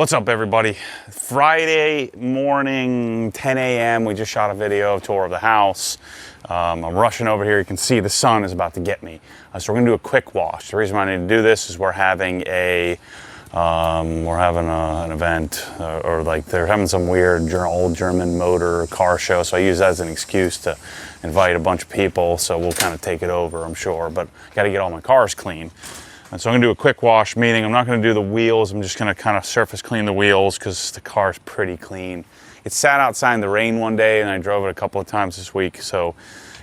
What's up, everybody? Friday morning, 10 a.m. We just shot a video tour of the house. I'm rushing over here. You can see the sun is about to get me. So we're gonna do a quick wash. The reason why I need to do this is we're having an event, or like they're having some weird old German motor car show. So I use that as an excuse to invite a bunch of people. So we'll kind of take it over, I'm sure. But I got to get all my cars clean. And so I'm gonna do a quick wash, meaning I'm not gonna do the wheels. I'm just gonna kind of surface clean the wheels because the car's pretty clean. It sat outside in the rain one day and I drove it a couple of times this week. So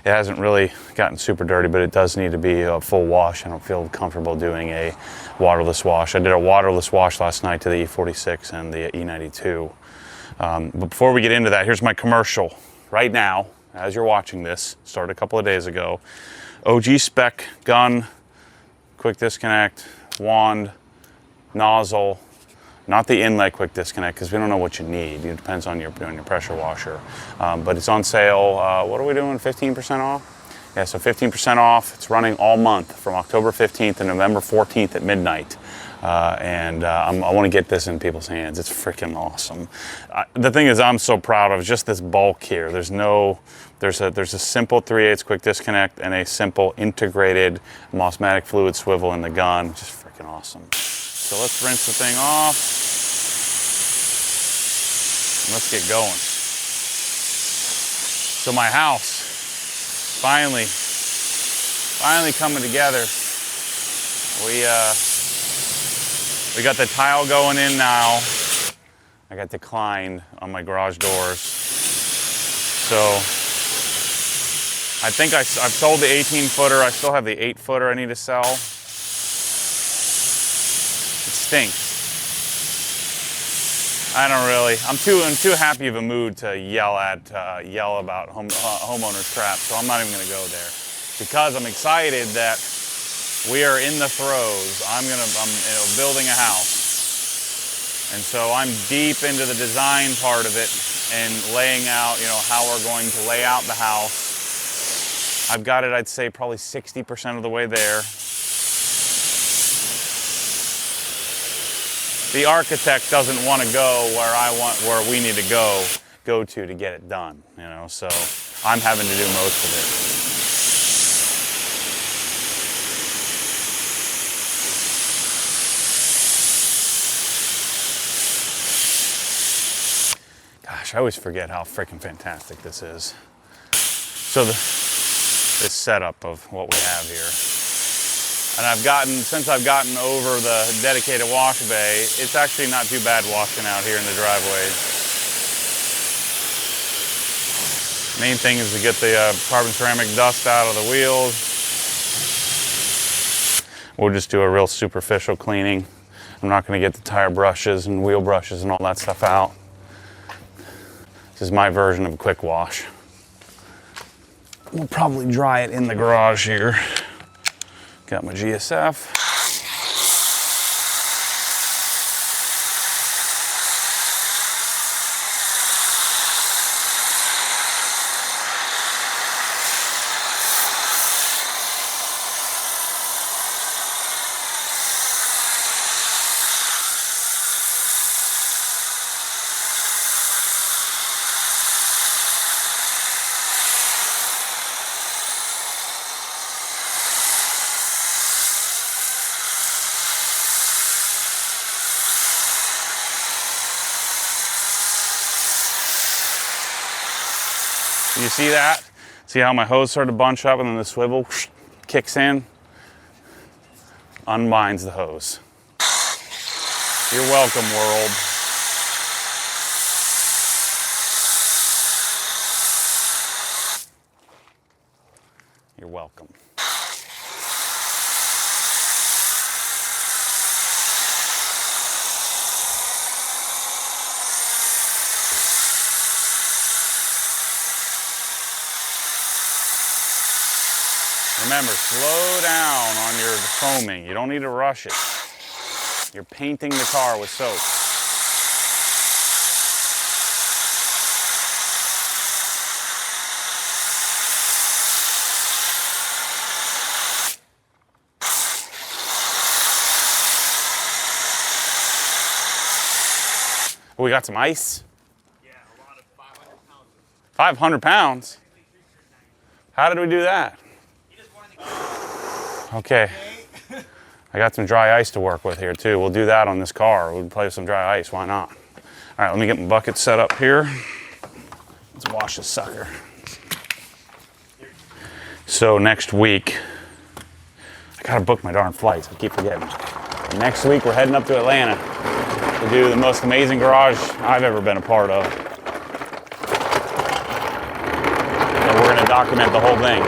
it hasn't really gotten super dirty, but it does need to be a full wash. I don't feel comfortable doing a waterless wash. I did a waterless wash last night to the E46 and the E92. But before we get into that, here's my commercial. Right now, as you're watching this, started a couple of days ago, OG spec gun, quick disconnect, wand, nozzle, not the inlet quick disconnect because we don't know what you need. It depends on your pressure washer. But it's on sale. What are we doing? 15% off? Yeah, so 15% off. It's running all month from October 15th to November 14th at midnight. I want to get this in people's hands. It's freaking awesome. The thing is, I'm so proud of just this bulk here. There's a simple 3/8 quick disconnect and a simple integrated Mossmatic fluid swivel in the gun. Just freaking awesome. So let's rinse the thing off. And let's get going. So my house, finally coming together. We got the tile going in now. I got declined on my garage doors. So I think I've sold the 18-footer. I still have the 8-footer I need to sell. It stinks. I don't really. I'm too happy of a mood to yell about homeowners crap. So I'm not even going to go there because I'm excited that we are in the throes. I'm building a house, and so I'm deep into the design part of it and laying out, how we're going to lay out the house. I've got it, I'd say, probably 60% of the way there. The architect doesn't want to go where we need to go to get it done, so I'm having to do most of it. Gosh, I always forget how freaking fantastic this is. So this setup of what we have here. And since I've gotten over the dedicated wash bay, it's actually not too bad washing out here in the driveway. Main thing is to get the carbon ceramic dust out of the wheels. We'll just do a real superficial cleaning. I'm not going to get the tire brushes and wheel brushes and all that stuff out. This is my version of a quick wash. We'll probably dry it in the garage here. Got my GSF. You see that? See how my hose started to bunch up and then the swivel kicks in? Unbinds the hose. You're welcome, world. You're welcome. Remember, slow down on your foaming. You don't need to rush it. You're painting the car with soap. Oh, we got some ice? Yeah, a lot of 500 pounds. 500 pounds? How did we do that? Okay. I got some dry ice to work with here too. We'll do that on this car. We'll play with some dry ice, why not? All right, let me get my bucket set up here. Let's wash this sucker. So next week, I gotta book my darn flights, I keep forgetting. Next week we're heading up to Atlanta to do the most amazing garage I've ever been a part of. And we're gonna document the whole thing.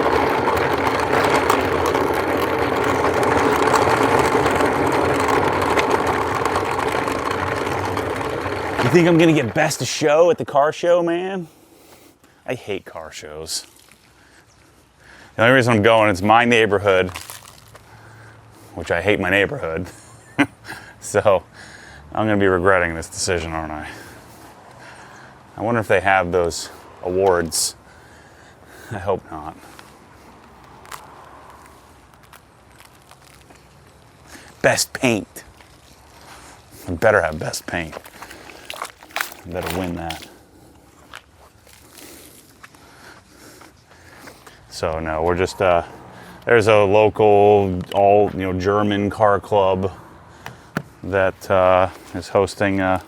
You think I'm gonna get best of show at the car show, man? I hate car shows. The only reason I'm going, it's my neighborhood, which I hate my neighborhood. So I'm gonna be regretting this decision, aren't I? I wonder if they have those awards. I hope not. Best paint. I better have best paint. I better win that. So no, we're just, there's a local, all, German car club that is hosting a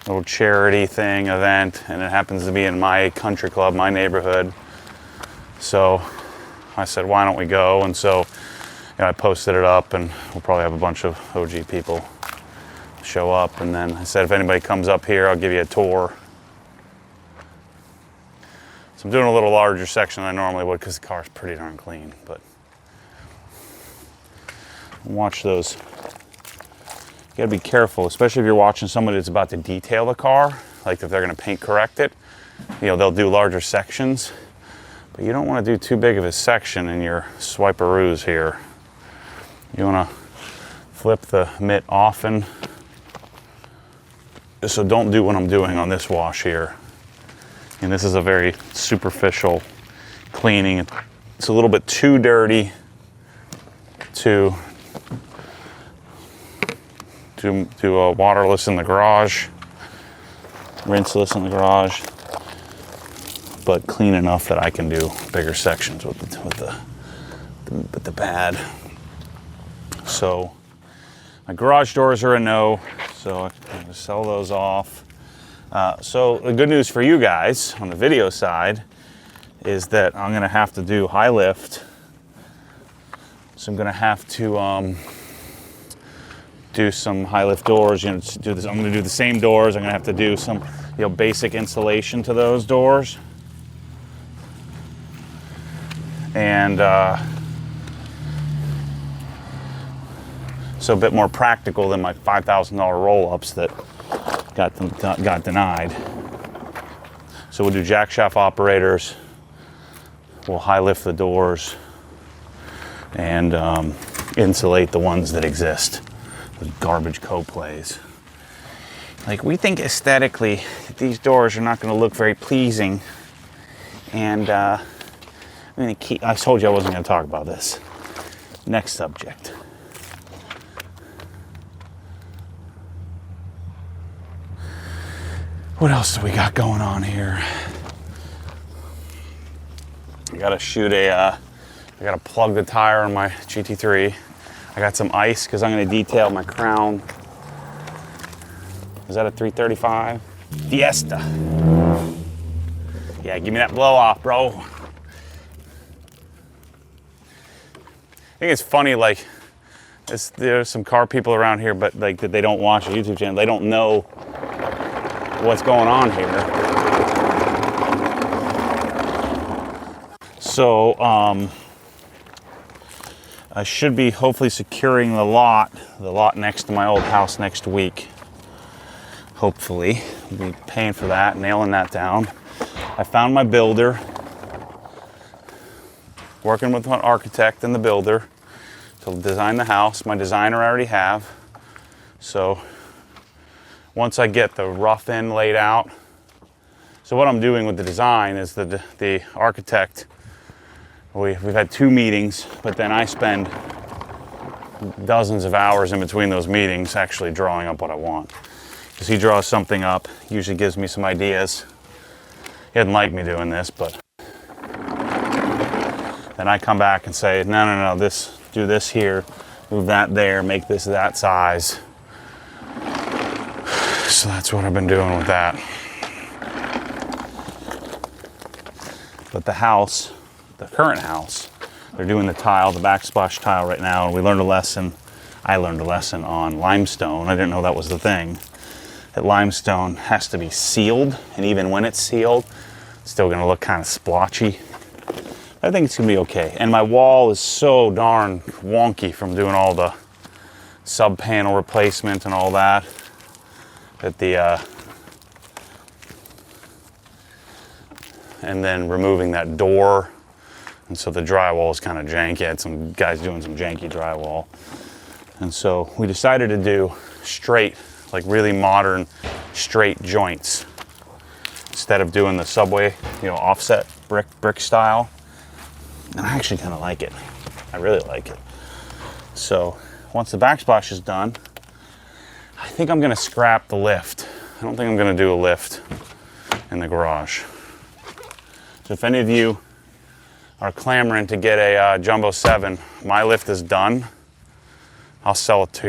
little charity event, and it happens to be in my country club, my neighborhood. So I said, why don't we go? And so I posted it up, and we'll probably have a bunch of OG people show up. And then I said, if anybody comes up here, I'll give you a tour. So I'm doing a little larger section than I normally would because the car's pretty darn clean, but watch those. You gotta be careful, especially if you're watching somebody that's about to detail the car, like if they're gonna paint correct it, they'll do larger sections, but you don't wanna do too big of a section in your swiperoos here. You wanna flip the mitt often. So don't do what I'm doing on this wash here. And this is a very superficial cleaning. It's a little bit too dirty to do a waterless in the garage, rinseless in the garage, but clean enough that I can do bigger sections with the pad. So my garage doors are a no, so I'm gonna sell those off. So the good news for you guys on the video side is that I'm gonna have to do high lift. So I'm gonna have to do some high lift doors. I'm gonna do the same doors. I'm gonna have to do some basic installation to those doors. And so a bit more practical than my $5,000 roll-ups that got denied. So we'll do jack shaft operators, we'll high lift the doors, and insulate the ones that exist with garbage co-plays. Like, we think aesthetically that these doors are not going to look very pleasing, and I'm going to keep. I told you I wasn't going to talk about this. Next subject. What else do we got going on here? I gotta I gotta plug the tire on my GT3. I got some ice because I'm gonna detail my crown. Is that a 335? Fiesta. Yeah, give me that blow off, bro. I think it's funny, like, there's some car people around here, but like that they don't watch a YouTube channel. They don't know what's going on here. So I should be hopefully securing the lot next to my old house next week. Hopefully, we'll be paying for that, nailing that down. I found my builder, working with an architect and the builder to design the house. My designer I already have. So once I get the rough end laid out, so what I'm doing with the design is the architect, we've had 2 meetings, but then I spend dozens of hours in between those meetings actually drawing up what I want. because he draws something up, usually gives me some ideas. He doesn't like me doing this, but then I come back and say, no, do this here, move that there, make this that size. So that's what I've been doing with that. But the house, the current house, they're doing the tile, the backsplash tile right now, and we learned a lesson. I learned a lesson on limestone. I didn't know that was the thing. That limestone has to be sealed, and even when it's sealed, it's still gonna look kind of splotchy. I think it's gonna be okay. And my wall is so darn wonky from doing all the sub panel replacement and all that, that and then removing that door. And so the drywall is kind of janky. I had some guys doing some janky drywall. And so we decided to do straight, like really modern straight joints. Instead of doing the subway, offset brick style. And I actually kind of like it. I really like it. So once the backsplash is done, I think I'm gonna scrap the lift. I don't think I'm gonna do a lift in the garage. So if any of you are clamoring to get a Jumbo 7, my lift is done. I'll sell it to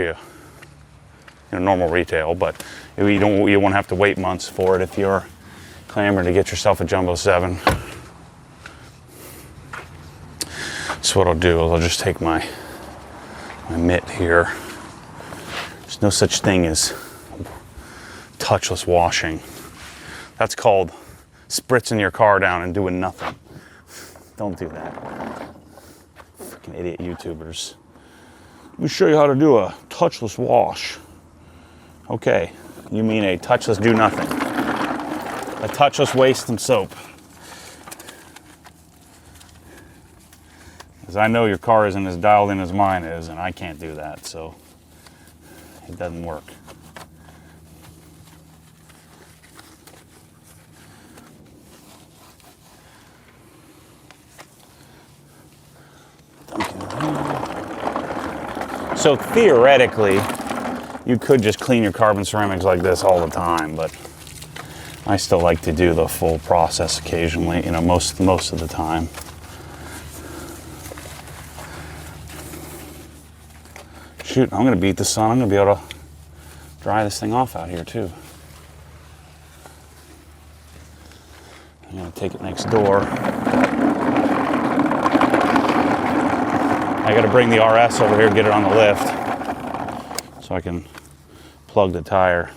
you. Normal retail, but you won't have to wait months for it if you're clamoring to get yourself a Jumbo 7. So what I'll do is I'll just take my mitt here. There's no such thing as touchless washing. That's called spritzing your car down and doing nothing. Don't do that. Freaking idiot YouTubers. Let me show you how to do a touchless wash. Okay, you mean a touchless do nothing. A touchless waste some soap. Because I know your car isn't as dialed in as mine is, and I can't do that, so it doesn't work. So theoretically, you could just clean your carbon ceramics like this all the time, but I still like to do the full process occasionally, most of the time. Shoot, I'm gonna beat the sun. I'm gonna be able to dry this thing off out here too. I'm gonna take it next door. I gotta bring the RS over here and get it on the lift so I can plug the tire.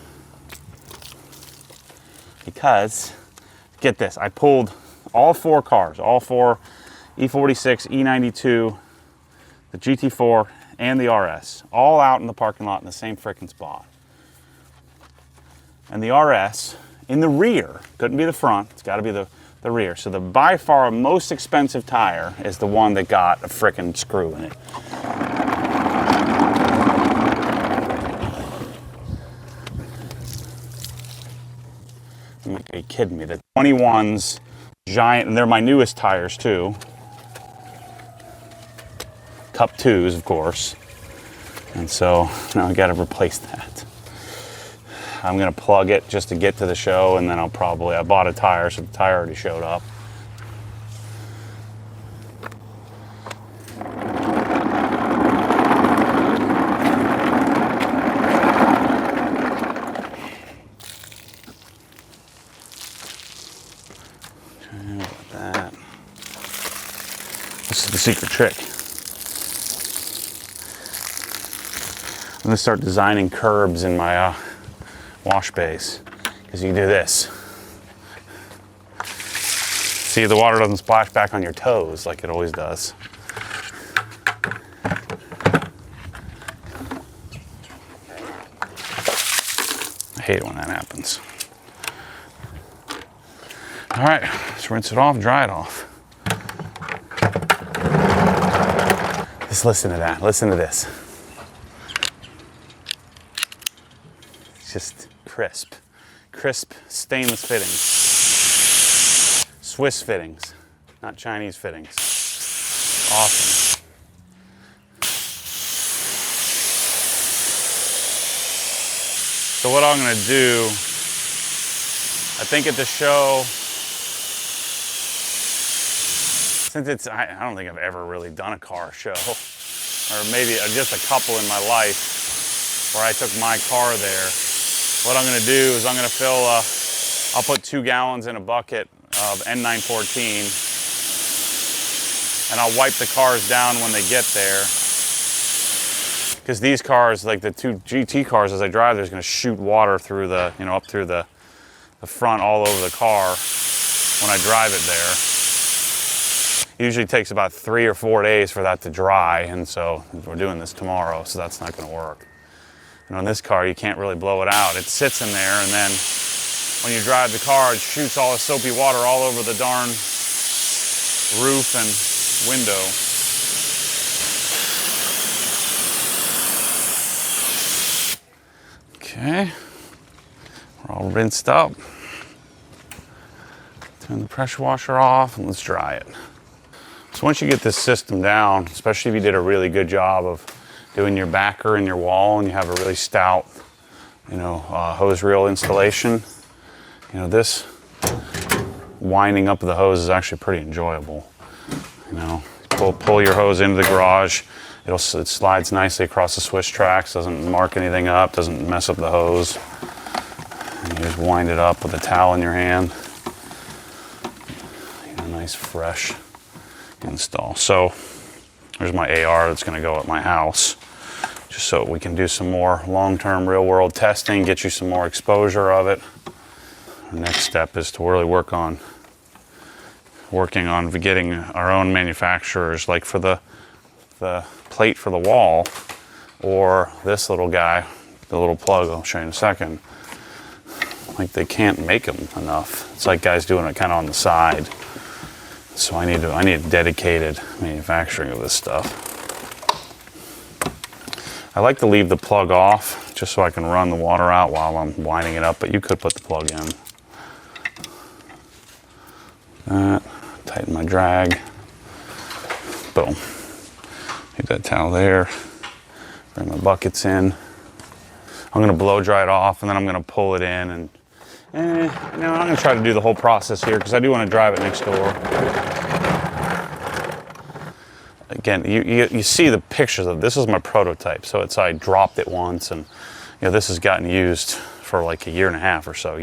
Because, get this, I pulled all four cars, all four E46, E92, the GT4, and the RS, all out in the parking lot in the same frickin' spot. And the RS, in the rear, couldn't be the front, it's gotta be the rear. So the by far most expensive tire is the one that got a frickin' screw in it. Are you kidding me? The 21's giant, and they're my newest tires too. Cup 2s, of course. And so now I gotta replace that. I'm gonna plug it just to get to the show, and then I bought a tire, so the tire already showed up. Okay, like that. This is the secret trick. I'm gonna start designing curbs in my wash base, because you can do this. See, the water doesn't splash back on your toes like it always does. I hate it when that happens. All right, let's rinse it off, dry it off. Just listen to that, listen to this. It's just crisp stainless fittings. Swiss fittings, not Chinese fittings. Awesome. So what I'm gonna do, I think at the show, since it's, I don't think I've ever really done a car show, or maybe just a couple in my life where I took my car there. What I'm gonna do is I'm gonna fill, I'll put 2 gallons in a bucket of N914, and I'll wipe the cars down when they get there. Because these cars, like the 2 GT cars, as I drive, there's gonna shoot water through the, you know, up through the front all over the car when I drive it there. It usually takes about 3 or 4 days for that to dry, and so we're doing this tomorrow, so that's not gonna work. And on this car, you can't really blow it out. It sits in there, and then when you drive the car, it shoots all the soapy water all over the darn roof and window. Okay, we're all rinsed up. Turn the pressure washer off and let's dry it. So once you get this system down, especially if you did a really good job of doing your backer and your wall and you have a really stout, you know, hose reel installation, you know, this winding up of the hose is actually pretty enjoyable. You know, pull your hose into the garage. It slides nicely across the switch tracks, doesn't mark anything up, doesn't mess up the hose. And you just wind it up with a towel in your hand. You know, nice fresh install. So there's my AR that's going to go at my house, just so we can do some more long-term real-world testing, get you some more exposure of it. Our next step is to really working on getting our own manufacturers, like for the plate for the wall, or this little guy, the little plug I'll show you in a second. Like, they can't make them enough. It's like guys doing it kind of on the side. So I need dedicated manufacturing of this stuff. I like to leave the plug off just so I can run the water out while I'm winding it up, but you could put the plug in. Tighten my drag. Boom. Leave that towel there. Bring my buckets in. I'm gonna blow dry it off, and then I'm gonna pull it in, and you know, I'm gonna try to do the whole process here because I do want to drive it next door. Again, you see the pictures of this. Is my prototype, so I dropped it once, and you know, this has gotten used for like a year and a half or so,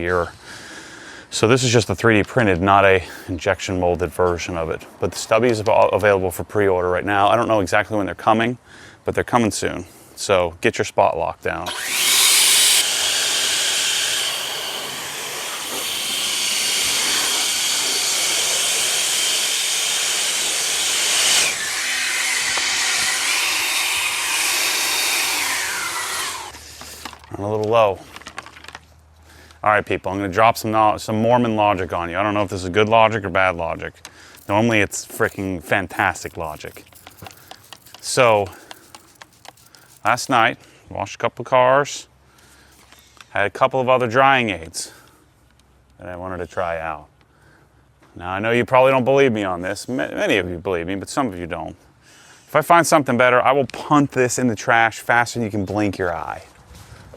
So this is just a 3D printed, not a injection molded version of it. But the stubbies are available for pre-order right now. I don't know exactly when they're coming, but they're coming soon. So get your spot locked down. Run a little low. All right, people, I'm gonna drop some Mormon logic on you. I don't know if this is good logic or bad logic. Normally it's freaking fantastic logic. So, last night, washed a couple of cars, had a couple of other drying aids that I wanted to try out. Now, I know you probably don't believe me on this. Many of you believe me, but some of you don't. If I find something better, I will punt this in the trash faster than you can blink your eye.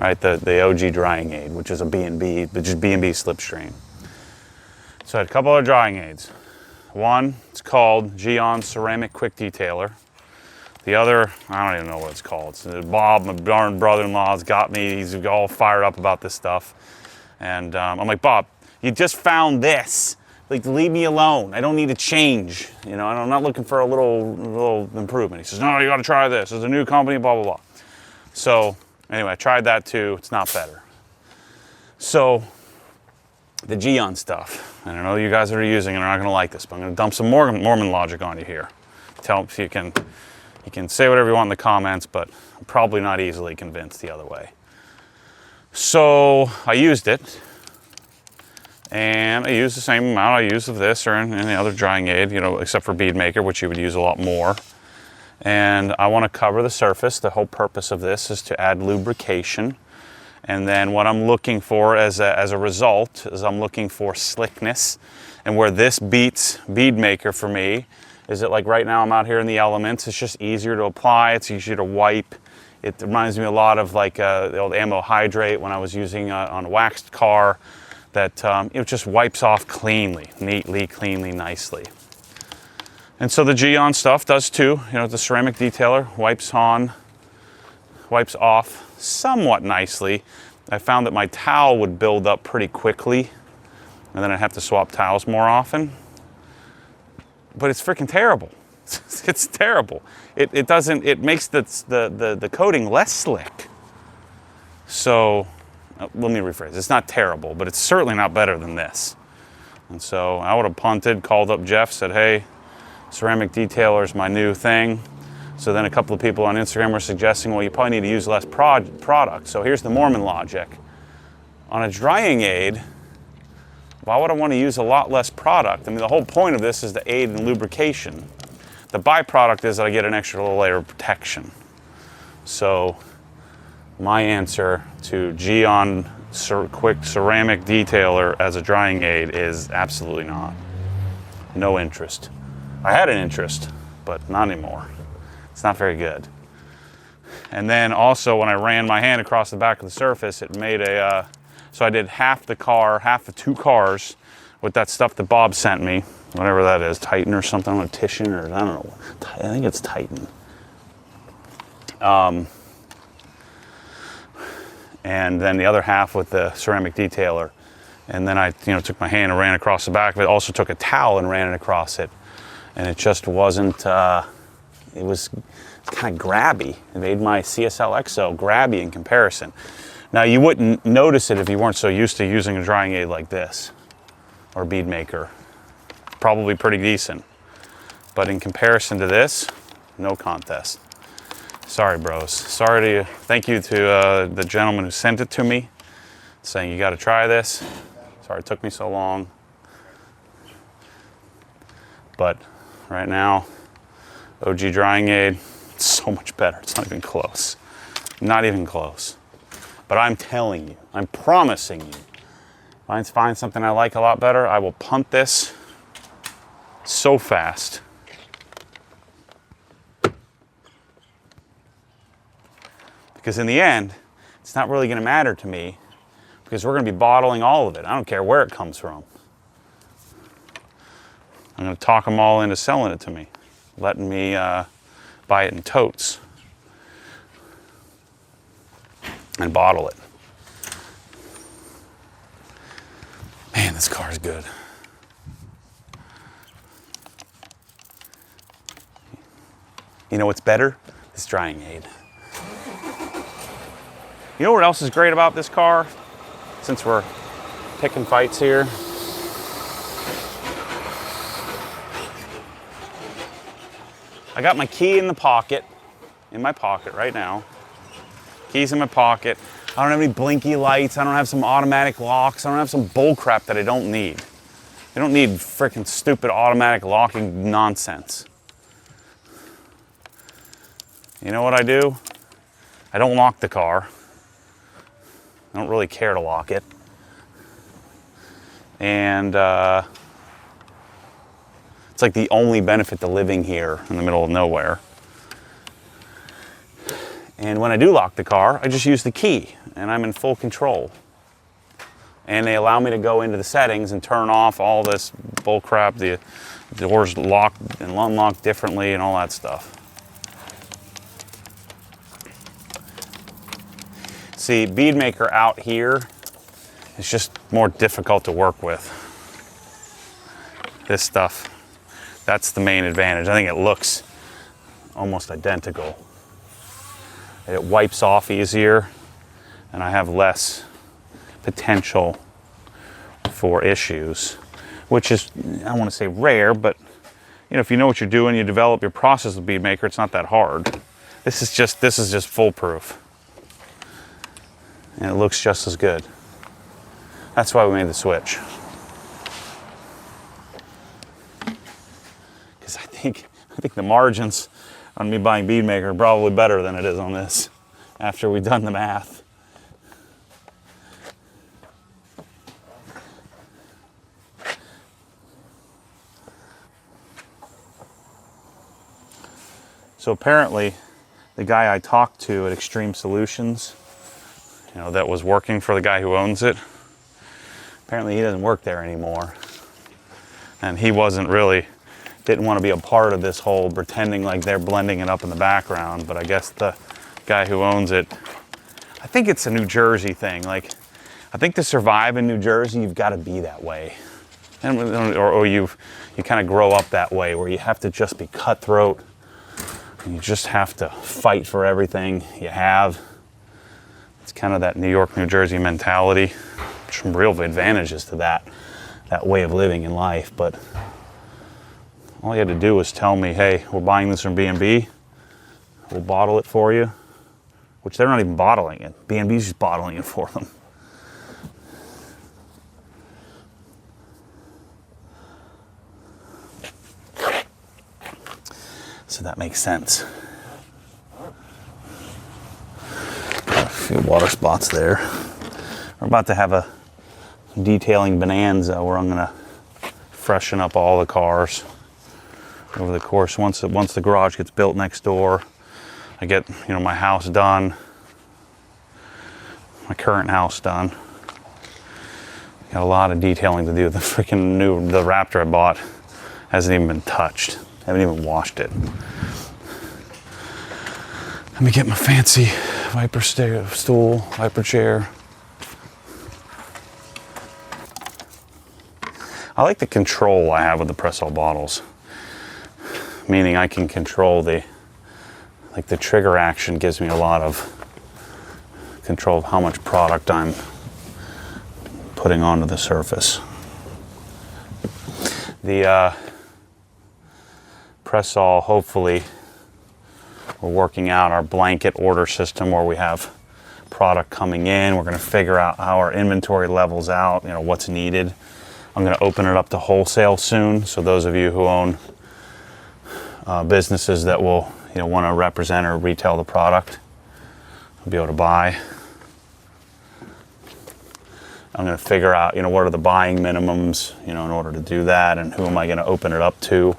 Right, the OG drying aid, which is a B&B, but just B&B slipstream. So I had a couple of drying aids. One, it's called Geon Ceramic Quick Detailer. The other, I don't even know what it's called. So Bob, my darn brother-in-law, has got me. He's all fired up about this stuff. And I'm like, Bob, you just found this. Like, leave me alone. I don't need to change. You know, and I'm not looking for a little improvement. He says, no, you got to try this. It's a new company, blah, blah, blah. So anyway, I tried that too. It's not better. So the Geon stuff. I know you guys that are using it are not going to like this, but I'm going to dump some Mormon logic on you here. You can say whatever you want in the comments, but I'm probably not easily convinced the other way. So I used it, and I used the same amount I used of this or any other drying aid, you know, except for bead maker, which you would use a lot more. And I want to cover the surface. The whole purpose of this is to add lubrication. And then what I'm looking for as a result is I'm looking for slickness. And where this beats bead maker for me is that, like, right now I'm out here in the elements. It's just easier to apply. It's easier to wipe. It reminds me a lot of like the old ammo hydrate when I was using on a waxed car, that it just wipes off cleanly, neatly, cleanly, nicely. And so the Geon stuff does too. You know, the ceramic detailer wipes off somewhat nicely. I found that my towel would build up pretty quickly, and then I'd have to swap towels more often. But it's freaking terrible. It's terrible. It doesn't, it makes the coating less slick. So, let me rephrase. It's not terrible, but it's certainly not better than this. And so I would have punted, called up Jeff, said, hey, ceramic detailer is my new thing. So then a couple of people on Instagram were suggesting, well, you probably need to use less product. So here's the Mormon logic. On a drying aid, why would I want to use a lot less product? I mean, the whole point of this is to aid in lubrication. The byproduct is that I get an extra little layer of protection. So my answer to Geon quick ceramic detailer as a drying aid is absolutely not. No interest. I had an interest, but not anymore. It's not very good. And then also when I ran my hand across the back of the surface, it made a, so I did half the car, half the 2 cars with that stuff that Bob sent me, whatever that is, Titan or something, or Titian, or I don't know. I think it's Titan. And then the other half with the ceramic detailer. And then I, took my hand and ran across the back of it. Also took a towel and ran it across it. And it just wasn't, it was kind of grabby. It made my CSL XO grabby in comparison. Now you wouldn't notice it if you weren't so used to using a drying aid like this, or bead maker. Probably pretty decent. But in comparison to this, no contest. Sorry, bros. Thank you to the gentleman who sent it to me, saying you got to try this. Sorry it took me so long. But right now, OG drying aid, it's so much better. It's not even close. Not even close. But I'm telling you, I'm promising you, if I find something I like a lot better, I will punt this so fast. Because in the end, it's not really going to matter to me, because we're going to be bottling all of it. I don't care where it comes from. I'm going to talk them all into selling it to me, letting me buy it in totes and bottle it. Man, this car is good. You know what's better? This drying aid. You know what else is great about this car? Since we're picking fights here. I got my key in my pocket right now. Keys in my pocket. I don't have any blinky lights. I don't have some automatic locks. I don't have some bull crap that I don't need. I don't need freaking stupid automatic locking nonsense. You know what I do? I don't lock the car. I don't really care to lock it. And it's like the only benefit to living here in the middle of nowhere. And when I do lock the car, I just use the key and I'm in full control. And they allow me to go into the settings and turn off all this bull crap, the doors lock and unlock differently and all that stuff. See, bead maker out here is just more difficult to work with. This stuff, that's the main advantage. I think it looks almost identical. It wipes off easier, and I have less potential for issues, which is, I don't want to say rare, but if you know what you're doing, you develop your process with bead maker, it's not that hard. This is just foolproof. And it looks just as good. That's why we made the switch. Because I think the margins on me buying bead maker are probably better than it is on this after we've done the math. So apparently the guy I talked to at Extreme Solutions, you know, that was working for the guy who owns it. Apparently he doesn't work there anymore. And he didn't want to be a part of this whole pretending like they're blending it up in the background. But I guess the guy who owns it, I think it's a New Jersey thing. Like, I think to survive in New Jersey, you've got to be that way. Or you kind of grow up that way where you have to just be cutthroat. And you just have to fight for everything you have. It's kind of that New York, New Jersey mentality. Some real advantages to that way of living in life. But all you had to do was tell me, hey, we're buying this from B&B. We'll bottle it for you. Which they're not even bottling it. B&B's just bottling it for them. So that makes sense. Got a few water spots there. We're about to have a detailing bonanza where I'm gonna freshen up all the cars over the course. Once the garage gets built next door, I get, you know, my house done, my current house done. Got a lot of detailing to do. The Raptor I bought hasn't even been touched. I haven't even washed it. Let me get my fancy Viper stool, Viper chair. I like the control I have with the press-all bottles. Meaning I can control the trigger action gives me a lot of control of how much product I'm putting onto the surface. The press-all, hopefully, we're working out our blanket order system where we have product coming in. We're going to figure out how our inventory levels out, you know, what's needed. I'm going to open it up to wholesale soon. So those of you who own businesses that will, you know, want to represent or retail the product, will be able to buy. I'm going to figure out, you know, what are the buying minimums, you know, in order to do that, and who am I going to open it up to.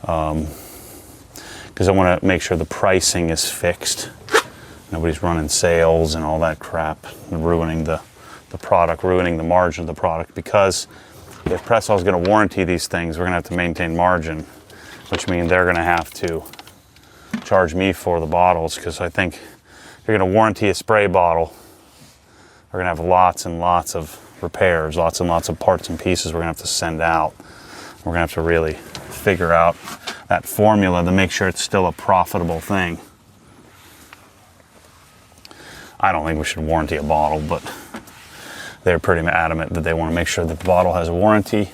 Because I want to make sure the pricing is fixed. Nobody's running sales and all that crap, and ruining the product, ruining the margin of the product. Because if Press-All is going to warranty these things, we're going to have to maintain margin, which means they're going to have to charge me for the bottles. Because I think if you're going to warranty a spray bottle, we're going to have lots and lots of repairs, lots and lots of parts and pieces we're going to have to send out. We're going to have to really figure out that formula to make sure it's still a profitable thing. I don't think we should warranty a bottle, but they're pretty adamant that they want to make sure that the bottle has a warranty.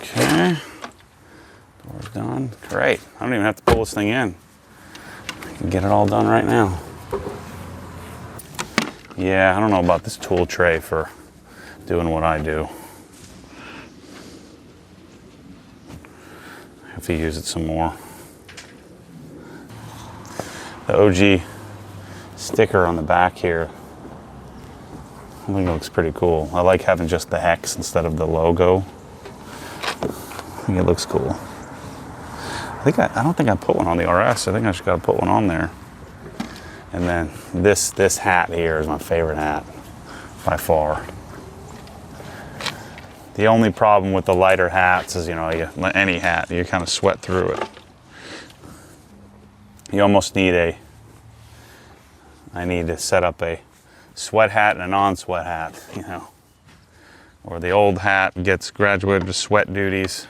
Okay, door's done. Great. I don't even have to pull this thing in. I can get it all done right now. Yeah, I don't know about this tool tray for doing what I do. I have to use it some more. The OG sticker on the back here, I think it looks pretty cool. I like having just the hex instead of the logo. I think it looks cool. I don't think I put one on the RS. I think I just got to put one on there. And then this hat here is my favorite hat by far. The only problem with the lighter hats is, you know, any hat, you kind of sweat through it. You almost need I need to set up a sweat hat and a non-sweat hat, you know. Or the old hat gets graduated to sweat duties.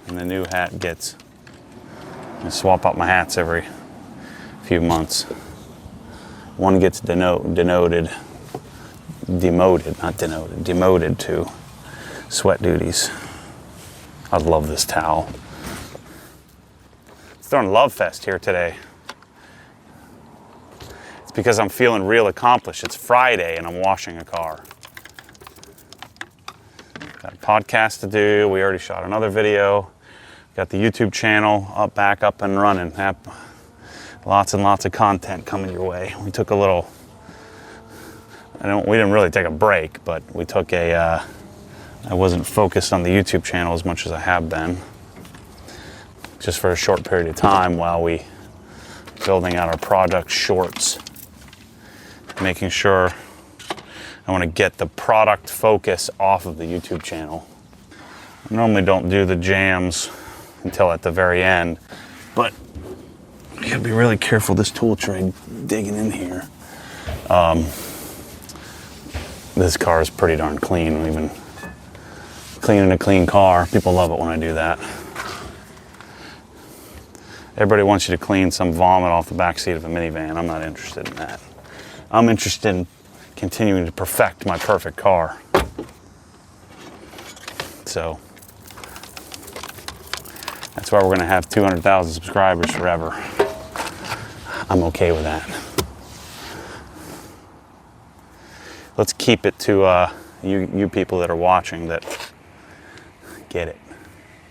And the new hat gets, I swap out my hats every few months. One gets demoted to sweat duties. I love this towel. It's throwing love fest here today. It's because I'm feeling real accomplished. It's Friday and I'm washing a car. Got a podcast to do. We already shot another video. Got the YouTube channel back up and running. Lots and lots of content coming your way. We took a little, we didn't really take a break, but we took I wasn't focused on the YouTube channel as much as I have been. Just for a short period of time while we building out our product shorts. Making sure I want to get the product focus off of the YouTube channel. I normally don't do the jams until at the very end, but you gotta be really careful this tool tray digging in here. This car is pretty darn clean. Even cleaning a clean car, people love it when I do that. Everybody wants you to clean some vomit off the back seat of a minivan. I'm not interested in that. I'm interested in continuing to perfect my perfect car. So that's why we're gonna have 200,000 subscribers forever. I'm okay with that. Let's keep it to you people that are watching that get it.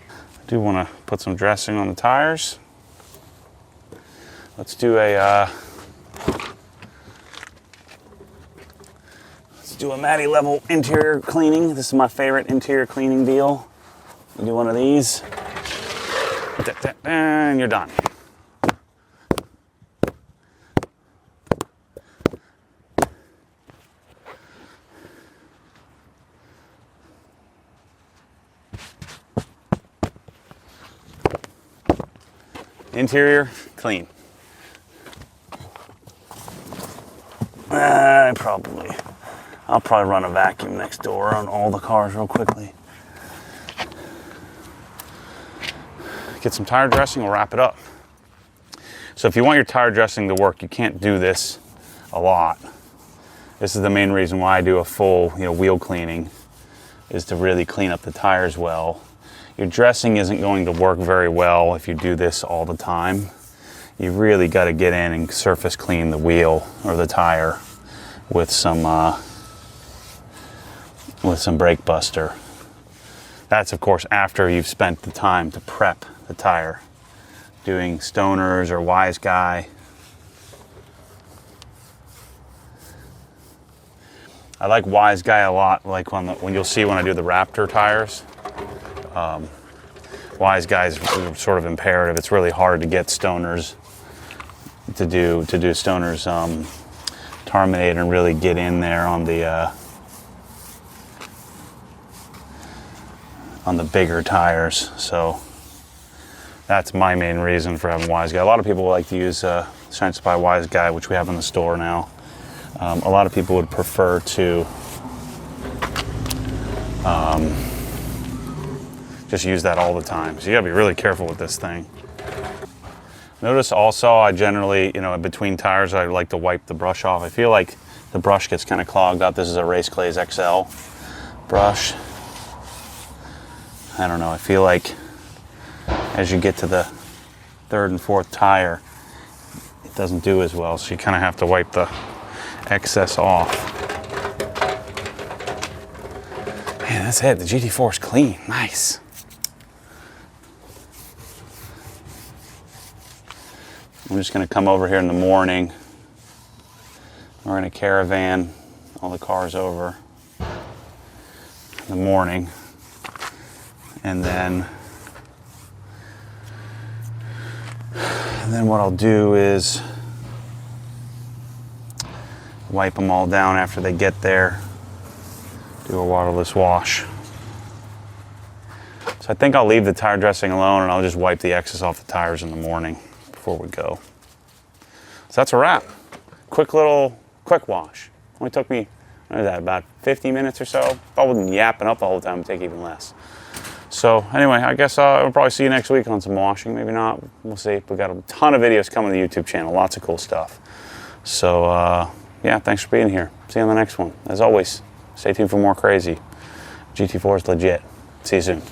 I do want to put some dressing on the tires. Let's do a Matty level interior cleaning. This is my favorite interior cleaning deal. You do one of these, and you're done. Interior clean. I'll probably run a vacuum next door on all the cars real quickly. Get some tire dressing, we'll wrap it up. So if you want your tire dressing to work, you can't do this a lot. This is the main reason why I do a full, wheel cleaning, is to really clean up the tires well. Your dressing isn't going to work very well if you do this all the time. You really got to get in and surface clean the wheel or the tire with some brake buster. That's of course after you've spent the time to prep the tire, doing stoners or wise guy. I like wise guy a lot, like when you'll see when I do the Raptor tires. Wise guy is sort of imperative. It's really hard to get stoners to do stoners terminate and really get in there on the bigger tires. So that's my main reason for having wise guy. A lot of people like to use Shine Supply wise guy, which we have in the store now. A lot of people would prefer to just use that all the time. So you gotta be really careful with this thing. Notice also I generally, between tires, I like to wipe the brush off. I feel like the brush gets kind of clogged up. This is a Race Clays XL brush. I don't know, I feel like as you get to the third and fourth tire, it doesn't do as well. So you kind of have to wipe the excess off. Man, that's it. The GT4 is clean. Nice. I'm just going to come over here in the morning. We're going to caravan all the cars over in the morning. And then what I'll do is wipe them all down after they get there. Do a waterless wash. So I think I'll leave the tire dressing alone and I'll just wipe the excess off the tires in the morning before we go. So that's a wrap. Quick wash. Only took me, about 50 minutes or so. If I wasn't yapping up all the time, it'd take even less. So anyway, I guess I'll probably see you next week on some washing. Maybe not. We'll see. We got a ton of videos coming to the YouTube channel. Lots of cool stuff. So yeah, thanks for being here. See you on the next one. As always, stay tuned for more crazy. GT4 is legit. See you soon.